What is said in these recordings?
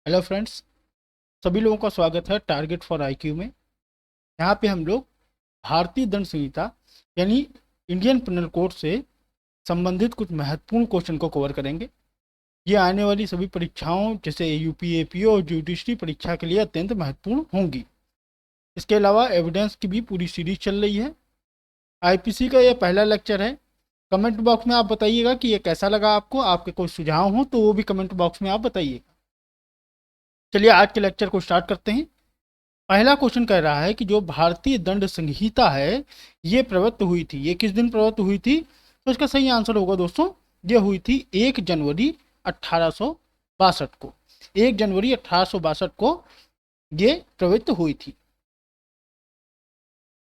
Hello friends, सभी लोगों का स्वागत है टारगेट फॉर आईक्यू में। यहाँ पे हम लोग भारतीय दंड संहिता यानी इंडियन पिनल कोड से संबंधित कुछ महत्वपूर्ण क्वेश्चन को कवर करेंगे। ये आने वाली सभी परीक्षाओं जैसे यूपी, एपीओ और जुडिशरी परीक्षा के लिए अत्यंत महत्वपूर्ण होंगी। इसके अलावा एविडेंस की भी पूरी सीरीज चल रही है। आईपीसी का यह पहला लेक्चर है। कमेंट बॉक्स में आप बताइएगा कि ये कैसा लगा आपको। आपके कोई सुझाव हो तो वो भी कमेंट बॉक्स में आप बताइएगा। चलिए आज के लेक्चर को स्टार्ट करते हैं। पहला क्वेश्चन कह रहा है कि जो भारतीय दंड संहिता है ये प्रवृत्त हुई थी, ये किस दिन प्रवृत्त हुई थी? तो इसका सही आंसर होगा दोस्तों, ये हुई थी 1 जनवरी 1862 को। 1 जनवरी 1862 को ये प्रवृत्त हुई थी।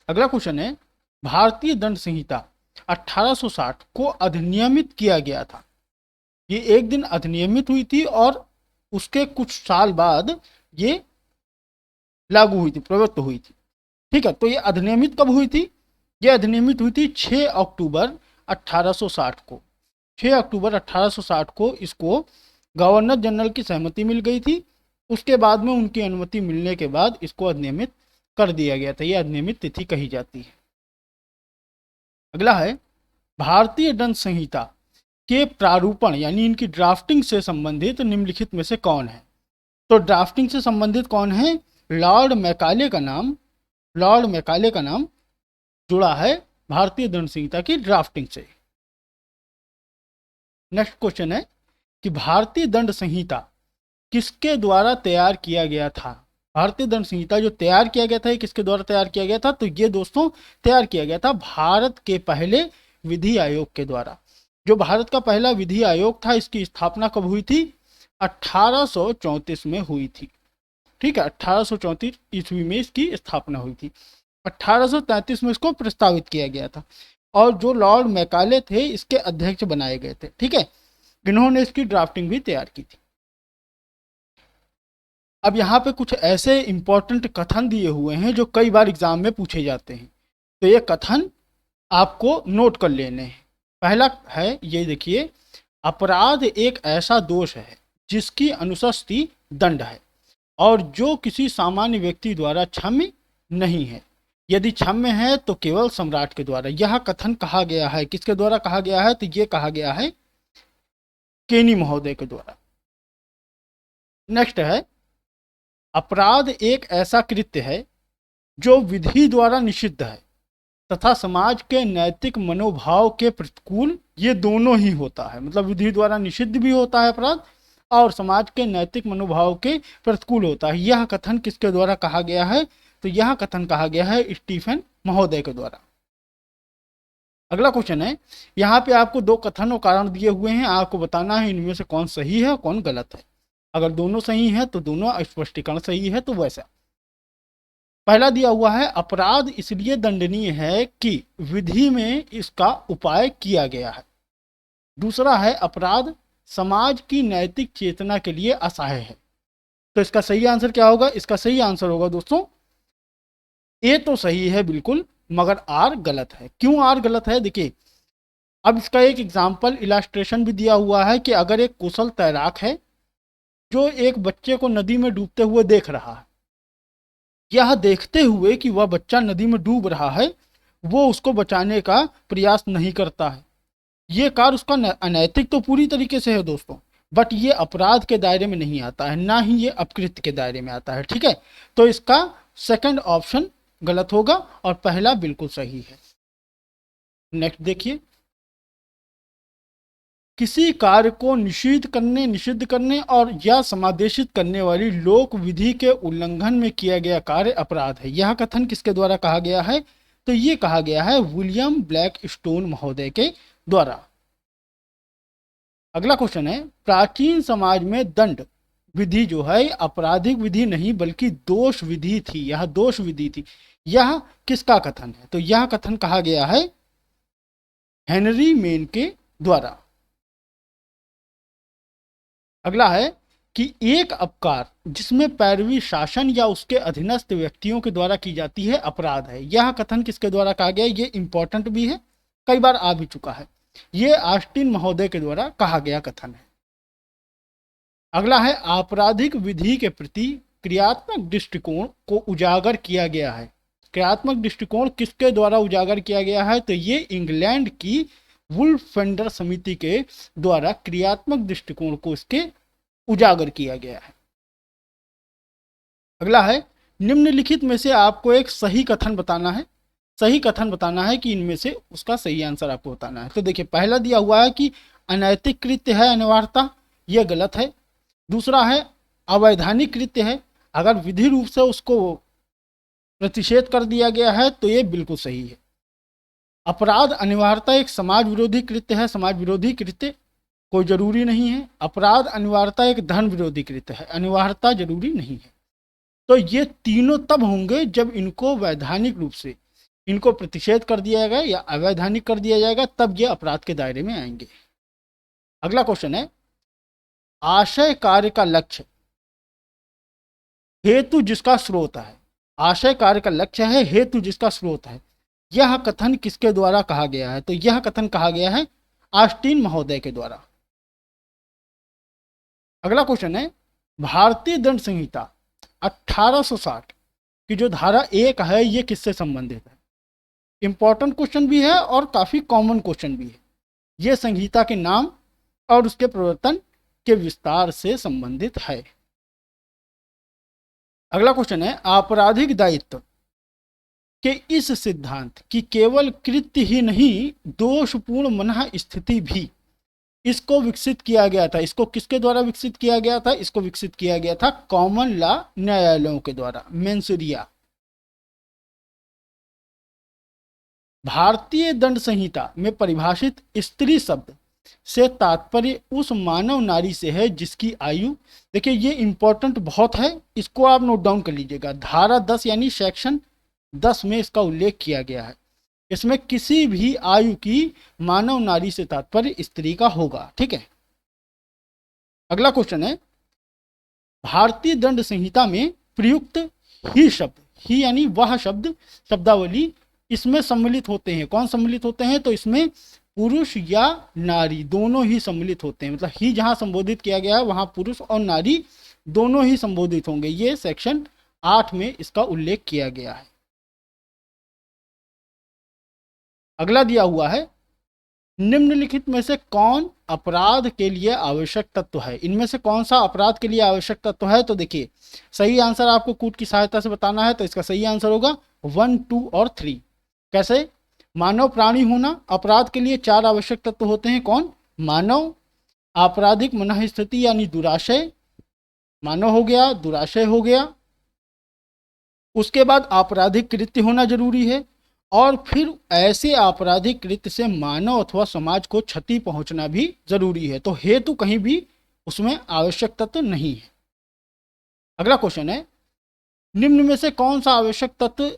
अगला क्वेश्चन है, भारतीय दंड संहिता 1860 को अधिनियमित किया गया था। ये एक दिन अधिनियमित हुई थी और उसके कुछ साल बाद ये लागू हुई थी, प्रवृत्त हुई थी। ठीक है, तो ये अधिनियमित कब हुई थी? ये अधिनियमित हुई थी 6 अक्टूबर 1860 को। 6 अक्टूबर 1860 को इसको गवर्नर जनरल की सहमति मिल गई थी। उसके बाद में उनकी अनुमति मिलने के बाद इसको अधिनियमित कर दिया गया था। ये अधिनियमित तिथि कही जाती है। अगला है, भारतीय दंड संहिता के प्रारूपण यानी इनकी ड्राफ्टिंग से संबंधित निम्नलिखित में से कौन है? तो ड्राफ्टिंग से संबंधित कौन है? लॉर्ड मैकाले का नाम जुड़ा है भारतीय दंड संहिता की ड्राफ्टिंग से। नेक्स्ट क्वेश्चन है कि भारतीय दंड संहिता किसके द्वारा तैयार किया गया था? भारतीय दंड संहिता जो तैयार किया गया था ये किसके द्वारा तैयार किया गया था? तो ये दोस्तों तैयार किया गया था भारत के पहले विधि आयोग के द्वारा। जो भारत का पहला विधि आयोग था इसकी स्थापना कब हुई थी? 1834 में हुई थी। ठीक है, 1834 ईस्वी में इसकी स्थापना हुई थी। 1833 में इसको प्रस्तावित किया गया था और जो लॉर्ड मैकाले थे इसके अध्यक्ष बनाए गए थे। ठीक है, इन्होंने इसकी ड्राफ्टिंग भी तैयार की थी। अब यहाँ पे कुछ ऐसे इंपॉर्टेंट कथन दिए हुए हैं जो कई बार एग्जाम में पूछे जाते हैं, तो ये कथन आपको नोट कर लेने हैं। पहला है, ये देखिए, अपराध एक ऐसा दोष है जिसकी अनुशस्ति दंड है और जो किसी सामान्य व्यक्ति द्वारा क्षम्य नहीं है। यदि क्षम्य है तो केवल सम्राट के द्वारा। यह कथन कहा गया है, किसके द्वारा कहा गया है? तो ये कहा गया है केनी महोदय के द्वारा। नेक्स्ट है, अपराध एक ऐसा कृत्य है जो विधि द्वारा निषिद्ध है तथा समाज के नैतिक मनोभाव के प्रतिकूल, ये दोनों ही होता है। मतलब विधि द्वारा निषिद्ध भी होता है अपराध और समाज के नैतिक मनोभाव के प्रतिकूल होता है। यह कथन किसके द्वारा कहा गया है? तो यह कथन कहा गया है स्टीफन महोदय के द्वारा। अगला क्वेश्चन है, यहाँ पे आपको दो कथन और कारण दिए हुए हैं, आपको बताना है इनमें से कौन सही है और कौन गलत है। अगर दोनों सही है तो दोनों स्पष्टीकरण सही है, तो वैसा। पहला दिया हुआ है, अपराध इसलिए दंडनीय है कि विधि में इसका उपाय किया गया है। दूसरा है, अपराध समाज की नैतिक चेतना के लिए असहाय है। तो इसका सही आंसर क्या होगा? इसका सही आंसर होगा दोस्तों, ए तो सही है बिल्कुल, मगर आर गलत है। क्यों आर गलत है? देखिए, अब इसका एक एग्जाम्पल इलास्ट्रेशन भी दिया हुआ है कि अगर एक कुशल तैराक है जो एक बच्चे को नदी में डूबते हुए देख रहा है, यह देखते हुए कि वह बच्चा नदी में डूब रहा है वो उसको बचाने का प्रयास नहीं करता है, ये कार्य उसका अनैतिक तो पूरी तरीके से है दोस्तों, बट ये अपराध के दायरे में नहीं आता है, ना ही ये अपकृत्य के दायरे में आता है। ठीक है, तो इसका सेकंड ऑप्शन गलत होगा और पहला बिल्कुल सही है। नेक्स्ट देखिए, किसी कार्य को निषिद्ध करने और या समादेशित करने वाली लोक विधि के उल्लंघन में किया गया कार्य अपराध है। यह कथन किसके द्वारा कहा गया है? तो ये कहा गया है विलियम ब्लैक स्टोन महोदय के द्वारा। अगला क्वेश्चन है, प्राचीन समाज में दंड विधि जो है आपराधिक विधि नहीं बल्कि दोष विधि थी। यह दोष विधि थी। यह किसका कथन है? तो यह कथन कहा गया है हेनरी मेन के द्वारा। अगला है कि एक अपकार जिसमें पैरवी शासन या उसके अधीनस्थ व्यक्तियों के द्वारा की जाती है अपराध है। यह कथन किसके द्वारा कहा गया? ये इंपॉर्टेंट भी है, कई बार आ भी चुका है। ये ऑस्टिन महोदय के द्वारा कहा गया कथन है। अगला है आपराधिक विधि के प्रति क्रियात्मक दृष्टिकोण को उजागर किया गया है। क्रियात्मक दृष्टिकोण किसके द्वारा उजागर किया गया है? तो ये इंग्लैंड की वुल्फेंडर समिति के द्वारा क्रियात्मक दृष्टिकोण को इसके उजागर किया गया है। अगला है निम्नलिखित में से आपको एक सही कथन बताना है। सही कथन बताना है कि इनमें से उसका सही आंसर आपको बताना है। तो देखिए, पहला दिया हुआ है कि अनैतिक कृत्य है अनिवार्यता, यह गलत है। दूसरा है अवैधानिक कृत्य है, अगर विधि रूप से उसको प्रतिषेध कर दिया गया है तो ये बिल्कुल सही है। अपराध अनिवार्यता एक समाज विरोधी कृत्य है, समाज विरोधी कृत्य कोई जरूरी नहीं है। अपराध अनिवार्यता एक धर्म विरोधी कृत्य है, अनिवार्यता जरूरी नहीं है। तो ये तीनों तब होंगे जब इनको वैधानिक रूप से इनको प्रतिषेध कर दिया जाएगा या अवैधानिक कर दिया जाएगा, तब ये अपराध के दायरे में आएंगे। अगला क्वेश्चन है आशय कार्य का लक्ष्य हेतु जिसका स्रोत है। आशय कार्य का लक्ष्य है, हेतु जिसका स्रोत है। यह कथन किसके द्वारा कहा गया है? तो यह कथन कहा गया है ऑस्टिन महोदय के द्वारा। अगला क्वेश्चन है भारतीय दंड संहिता 1860 की जो धारा 1 है ये किससे संबंधित है? इंपॉर्टेंट क्वेश्चन भी है और काफी कॉमन क्वेश्चन भी है। ये संहिता के नाम और उसके प्रवर्तन के विस्तार से संबंधित है। अगला क्वेश्चन है आपराधिक दायित्व के इस सिद्धांत की केवल कृत्य ही नहीं दोषपूर्ण मनः स्थिति भी इसको विकसित किया गया था। इसको किसके द्वारा विकसित किया गया था? इसको विकसित किया गया था कॉमन लॉ न्यायालयों के द्वारा, मेंसुरिया। भारतीय दंड संहिता में परिभाषित स्त्री शब्द से तात्पर्य उस मानव नारी से है जिसकी आयु, देखिए ये इंपॉर्टेंट बहुत है, इसको आप नोट डाउन कर लीजिएगा। धारा 10 यानी सेक्शन 10 में इसका उल्लेख किया गया है। इसमें किसी भी आयु की मानव नारी से तात्पर्य स्त्री का होगा, ठीक है। अगला क्वेश्चन है भारतीय दंड संहिता में प्रयुक्त ही शब्द, ही यानी वह शब्द, शब्दावली इसमें सम्मिलित होते हैं। कौन सम्मिलित होते हैं? तो इसमें पुरुष या नारी दोनों ही सम्मिलित होते हैं। मतलब ही जहां संबोधित किया गया है वहां पुरुष और नारी दोनों ही संबोधित होंगे। ये सेक्शन 8 में इसका उल्लेख किया गया है। अगला दिया हुआ है निम्नलिखित में से कौन अपराध के लिए आवश्यक तत्व है? इनमें से कौन सा अपराध के लिए आवश्यक तत्व है? तो देखिए सही आंसर आपको कूट की सहायता से बताना है। तो इसका सही आंसर होगा 1, 2 और 3। कैसे? मानव प्राणी होना, अपराध के लिए 4 आवश्यक तत्व होते हैं। कौन? मानव, आपराधिक मनः स्थिति यानी दुराशय, मानव हो गया, दुराशय हो गया, उसके बाद आपराधिक कृत्य होना जरूरी है, और फिर ऐसे आपराधिक कृत्य से मानव अथवा समाज को क्षति पहुंचना भी जरूरी है। तो हेतु कहीं भी उसमें आवश्यक तत्व नहीं है। अगला क्वेश्चन है निम्न में से कौन सा आवश्यक तत्व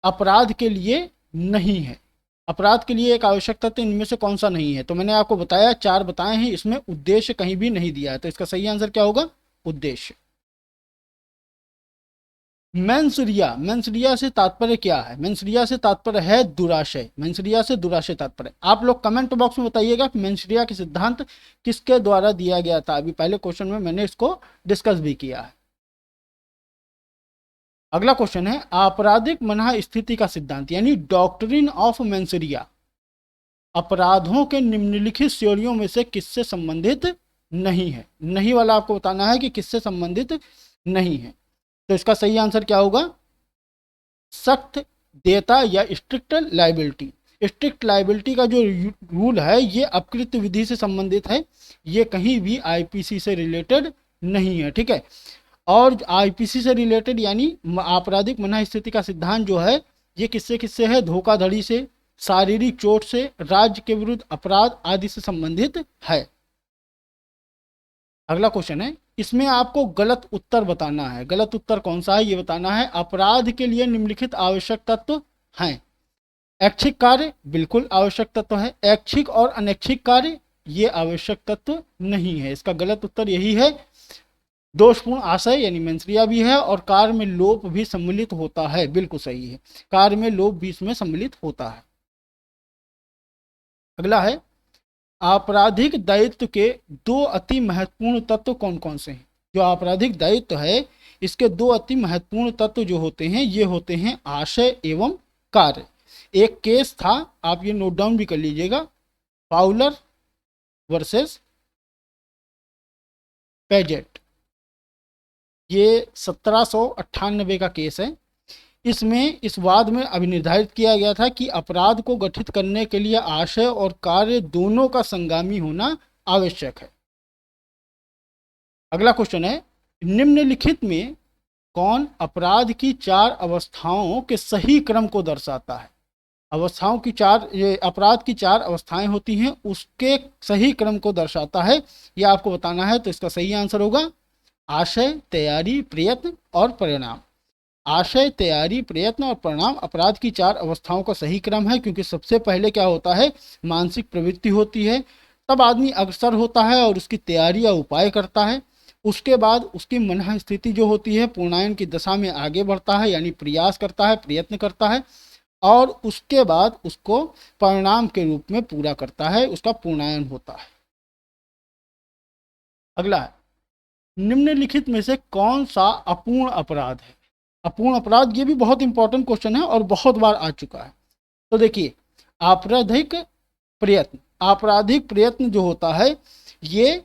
अपराध के लिए नहीं है? अपराध के लिए एक आवश्यक तत्व इनमें से कौन सा नहीं है? तो मैंने आपको बताया 4 बताए हैं, इसमें उद्देश्य कहीं भी नहीं दिया है। तो इसका सही आंसर क्या होगा? उद्देश्य। मेंसुरिया, मेंसुरिया से तात्पर्य क्या है? मेंसुरिया से तात्पर्य है दुराशय। मेंसुरिया से दुराशय तात्पर्य। आप लोग कमेंट बॉक्स में बताइएगा कि मेंसुरिया के सिद्धांत किसके द्वारा दिया गया था। अभी पहले क्वेश्चन में मैंने इसको डिस्कस भी किया है। अगला क्वेश्चन है आपराधिक मनः स्थिति का सिद्धांत यानी डॉक्ट्रिन ऑफ मेंसुरिया अपराधों के निम्नलिखित श्रेणियों में से किससे संबंधित नहीं है? नहीं वाला आपको बताना है कि किससे संबंधित नहीं है। तो इसका सही आंसर क्या होगा? सख्त देयता या स्ट्रिक्ट लायबिलिटी। स्ट्रिक्ट लायबिलिटी का जो रूल है ये अपकृत विधि से संबंधित है, ये कहीं भी आईपीसी से रिलेटेड नहीं है, ठीक है। और आईपीसी से रिलेटेड यानी आपराधिक मनः स्थिति का सिद्धांत जो है ये किससे किससे है? धोखाधड़ी से, शारीरिक चोट से, राज्य के विरुद्ध अपराध आदि से संबंधित है। अगला क्वेश्चन है इसमें आपको गलत उत्तर बताना है। गलत उत्तर कौन सा है ये बताना है। अपराध के लिए निम्नलिखित आवश्यक तत्व हैं। ऐच्छिक कार्य बिल्कुल आवश्यक तत्व है। ऐच्छिक और अनैच्छिक कार्य ये आवश्यक तत्व नहीं है। इसका गलत उत्तर यही है। दोषपूर्ण आशय यानी मेंसुरिया भी है और कार्य में लोप भी सम्मिलित होता है, बिल्कुल सही है, कार्य में लोप भी इसमें सम्मिलित होता है। अगला है आपराधिक दायित्व के दो अति महत्वपूर्ण तत्व कौन कौन से हैं? जो आपराधिक दायित्व है इसके दो अति महत्वपूर्ण तत्व जो होते हैं ये होते हैं आशय एवं कार्य। एक केस था, आप ये नोट डाउन भी कर लीजिएगा, फाउलर वर्सेस पेजेट। ये 1798 का केस है। इसमें इस वाद में अभिनिर्धारित किया गया था कि अपराध को गठित करने के लिए आशय और कार्य दोनों का संगामी होना आवश्यक है। अगला क्वेश्चन है, निम्नलिखित में कौन अपराध की चार अवस्थाओं के सही क्रम को दर्शाता है? अवस्थाओं की चार, ये अपराध की चार अवस्थाएं होती हैं, उसके सही क्रम को दर्शाता है, ये आपको बताना है। तो इसका सही आंसर होगा आशय, तैयारी, प्रयत्न और परिणाम। आशय, तैयारी, प्रयत्न और परिणाम अपराध की चार अवस्थाओं का सही क्रम है, क्योंकि सबसे पहले क्या होता है, मानसिक प्रवृत्ति होती है, तब आदमी अग्रसर होता है और उसकी तैयारी या उपाय करता है। उसके बाद उसकी मन स्थिति जो होती है पूर्णायन की दशा में आगे बढ़ता है, यानी प्रयास करता है, प्रयत्न करता है, और उसके बाद उसको परिणाम के रूप में पूरा करता है, उसका पूर्णायन होता है। अगला है, निम्नलिखित में से कौन सा अपूर्ण अपराध है? अपूर्ण अपराध, ये भी बहुत इंपॉर्टेंट क्वेश्चन है और बहुत बार आ चुका है। तो देखिए, आपराधिक प्रयत्न, आपराधिक प्रयत्न जो होता है ये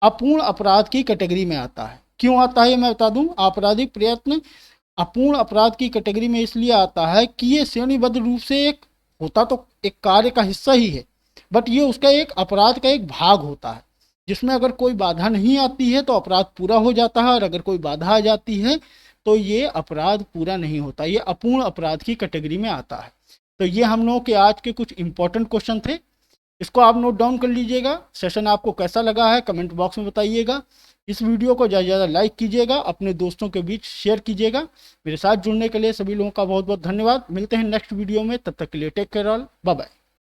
अपूर्ण अपराध की कैटेगरी में आता है। क्यों आता है ये मैं बता दूं। आपराधिक प्रयत्न अपूर्ण अपराध की कैटेगरी में इसलिए आता है कि ये श्रेणीबद्ध रूप से एक होता तो एक कार्य का हिस्सा ही है, बट ये उसका एक अपराध का एक भाग होता है, जिसमें अगर कोई बाधा नहीं आती है तो अपराध पूरा हो जाता है, और अगर कोई बाधा आ जाती है तो ये अपराध पूरा नहीं होता, ये अपूर्ण अपराध की कैटेगरी में आता है। तो ये हम लोगों के आज के कुछ इंपॉर्टेंट क्वेश्चन थे, इसको आप नोट डाउन कर लीजिएगा। सेशन आपको कैसा लगा है कमेंट बॉक्स में बताइएगा। इस वीडियो को ज़्यादा से ज़्यादा लाइक कीजिएगा, अपने दोस्तों के बीच शेयर कीजिएगा। मेरे साथ जुड़ने के लिए सभी लोगों का बहुत बहुत धन्यवाद। मिलते हैं नेक्स्ट वीडियो में, तब तक के लिए take care all, bye bye.